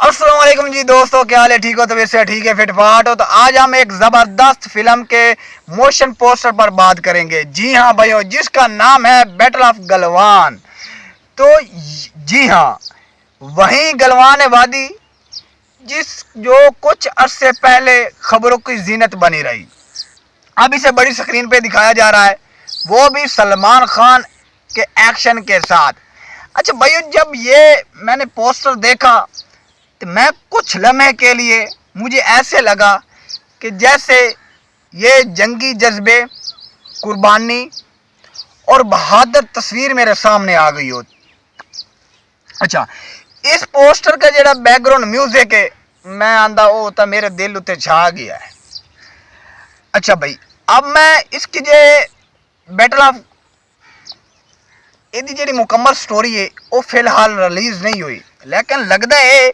अस्सलाम वालेकुम जी दोस्तों, क्या हाल है? ठीक हो? तबीयत से ठीक है? फिट फाट हो? तो आज हम एक ज़बरदस्त फिल्म के मोशन पोस्टर पर बात करेंगे। जी हाँ भाइयों, जिसका नाम है बैटल ऑफ गलवान। तो जी हाँ, वही गलवान वादी जिस जो कुछ अरसे पहले खबरों की जीनत बनी रही, अब इसे बड़ी स्क्रीन पे दिखाया जा रहा है, वो भी सलमान खान के एक्शन के साथ। अच्छा भाइयों, जब ये मैंने पोस्टर देखा तो मैं कुछ लम्हे के लिए मुझे ऐसे लगा कि जैसे ये जंगी जज्बे, कुर्बानी और बहादुर तस्वीर मेरे सामने आ गई हो। अच्छा, इस पोस्टर का जरा बैकग्राउंड म्यूजिक है, मैं आंदा वो तो मेरे दिल उत्ते छा गया है। अच्छा भाई, अब मैं इसकी जो बैटल ऑफ ਇਹਦੀ ਜਿਹੜੀ ਮੁਕੰਮਲ ਸਟੋਰੀ ਹੈ ਉਹ ਫਿਲਹਾਲ ਰਿਲੀਜ਼ ਨਹੀਂ ਹੋਈ, ਲੇਕਿਨ ਲੱਗਦਾ ਹੈ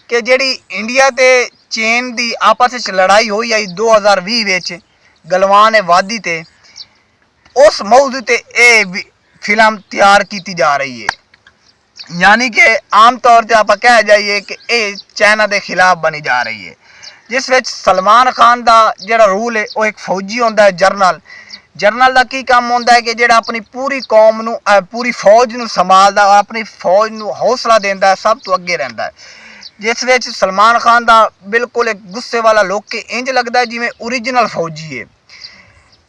ਕਿ ਜਿਹੜੀ ਇੰਡੀਆ ਤੇ ਚੀਨ ਦੀ ਆਪਸ ਵਿੱਚ ਲੜਾਈ ਹੋਈ ਆਈ 2020 ਵਿੱਚ ਗਲਵਾਨ ਵਾਦੀ ਤੇ, ਉਸ ਮੌਜੂ ਤੇ ਇਹ ਫਿਲਮ ਤਿਆਰ ਕੀਤੀ ਜਾ ਰਹੀ ਹੈ। ਯਾਨੀ ਕਿ ਆਮ ਤੌਰ ਤੇ ਆਪਾਂ ਕਹਿ ਜਾਈਏ ਕਿ ਇਹ ਚਾਈਨਾ ਦੇ ਖਿਲਾਫ ਬਣੀ ਜਾ ਰਹੀ ਹੈ, ਜਿਸ ਵਿੱਚ ਸਲਮਾਨ ਖਾਨ ਦਾ ਜਿਹੜਾ ਰੂਲ ਹੈ ਉਹ ਇੱਕ ਫੌਜੀ ਹੁੰਦਾ ਹੈ, ਜਰਨਲ ਦਾ ਕੀ ਕੰਮ ਹੁੰਦਾ ਹੈ ਕਿ ਜਿਹੜਾ ਆਪਣੀ ਪੂਰੀ ਕੌਮ ਨੂੰ, ਪੂਰੀ ਫੌਜ ਨੂੰ ਸੰਭਾਲਦਾ, ਆਪਣੀ ਫੌਜ ਨੂੰ ਹੌਸਲਾ ਦਿੰਦਾ, ਸਭ ਤੋਂ ਅੱਗੇ ਰਹਿੰਦਾ ਹੈ। ਜਿਸ ਵਿੱਚ ਸਲਮਾਨ ਖਾਨ ਦਾ ਬਿਲਕੁਲ ਇੱਕ ਗੁੱਸੇ ਵਾਲਾ ਲੋਕ ਕੇ ਇੰਜ ਲੱਗਦਾ ਜਿਵੇਂ ਓਰੀਜਨਲ ਫੌਜੀ ਹੈ।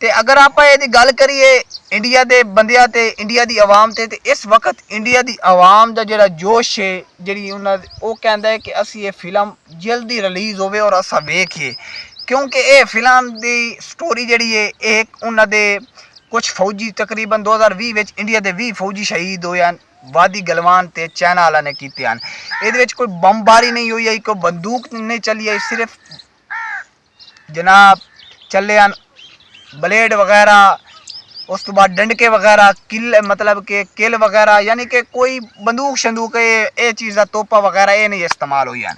ਤੇ ਅਗਰ ਆਪਾਂ ਇਹਦੀ ਗੱਲ ਕਰੀਏ ਇੰਡੀਆ ਦੇ ਬੰਦਿਆਂ ਤੇ, ਇੰਡੀਆ ਦੀ ਆਵਾਮ ਤੇ ਇਸ ਵਕਤ ਇੰਡੀਆ ਦੀ ਆਵਾਮ ਦਾ ਜਿਹੜਾ ਜੋਸ਼ ਹੈ, ਜਿਹੜੀ ਉਹਨਾਂ ਉਹ ਕਹਿੰਦਾ ਹੈ ਕਿ ਅਸੀਂ ਇਹ ਫਿਲਮ ਜਲਦੀ ਰਿਲੀਜ਼ ਹੋਵੇ ਔਰ ਅਸਾਂ ਵੇਖੀਏ, ਕਿਉਂਕਿ ਇਹ ਫਿਲਮ ਦੀ ਸਟੋਰੀ ਜਿਹੜੀ ਹੈ ਇਹ ਉਹਨਾਂ ਦੇ ਕੁਝ ਫੌਜੀ ਤਕਰੀਬਨ 2020 ਵਿੱਚ ਇੰਡੀਆ ਦੇ 20 ਫੌਜੀ ਸ਼ਹੀਦ ਹੋਏ ਹਨ, ਵਾਦੀ ਗਲਵਾਨ ਤੇ ਚਾਈਨਾ ਵਾਲਾ ਨੇ ਕੀਤੇ ਹਨ। ਇਹਦੇ ਵਿੱਚ ਕੋਈ ਬੰਬਾਰੀ ਨਹੀਂ ਹੋਈ, ਕੋਈ ਬੰਦੂਕ ਨਹੀਂ ਚੱਲੀ ਹੈ, ਸਿਰਫ ਜਨਾਬ ਚੱਲੇ ਹਨ ਬਲੇਡ ਵਗੈਰਾ, ਉਸ ਤੋਂ ਬਾਅਦ ਡੰਡਕੇ ਵਗੈਰਾ, ਮਤਲਬ ਕਿ ਕਿਲ ਵਗੈਰਾ, ਯਾਨੀ ਕਿ ਕੋਈ ਬੰਦੂਕ ਸ਼ੰਦੂਕ ਇਹ ਚੀਜ਼ਾਂ ਤੋਪਾਂ ਵਗੈਰਾ ਇਹ ਨਹੀਂ ਇਸਤੇਮਾਲ ਹੋਈ ਹਨ।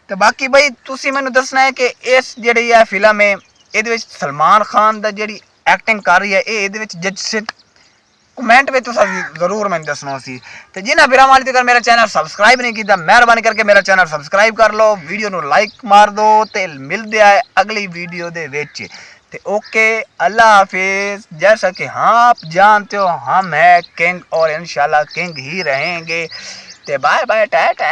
ਤੇ ਬਾਕੀ ਬਈ ਤੁਸੀਂ ਮੈਨੂੰ ਦੱਸਣਾ ਹੈ ਕਿ ਇਸ ਜਿਹੜੀ ਇਹ ਫਿਲਮ ਹੈ ਇਹਦੇ ਵਿੱਚ ਸਲਮਾਨ ਖਾਨ ਦਾ ਜਿਹੜੀ ਐਕਟਿੰਗ ਕਰ ਰਹੀ ਹੈ ਇਹ ਇਹਦੇ ਵਿੱਚ ਜੱਜ ਸਿੱਧ ਕਮੈਂਟ ਵਿੱਚ ਤੁਸੀਂ ਜ਼ਰੂਰ ਮੈਨੂੰ ਦੱਸਣਾ ਸੀ। ਤੇ ਜਿਨ੍ਹਾਂ ਵੀਰਾਂ ਵਾਲੀ ਤੱਕ ਮੇਰਾ ਚੈਨਲ ਸਬਸਕ੍ਰਾਈਬ ਨਹੀਂ ਕੀਤਾ, ਮਿਹਰਬਾਨੀ ਕਰਕੇ ਮੇਰਾ ਚੈਨਲ ਸਬਸਕ੍ਰਾਈਬ ਕਰ ਲਓ, ਵੀਡੀਓ ਨੂੰ ਲਾਈਕ ਮਾਰ ਦਿਓ ਤੇ ਮਿਲਦੇ ਆ ਅਗਲੀ ਵੀਡੀਓ ਦੇ ਵਿੱਚ। ਤੇ ओके, अल्लाह हाफिज। जैसा कि हाँ आप जानते हो हम हैं किंग और इंशाल्लाह किंग ही रहेंगे। तो बाय बाय, टाटा।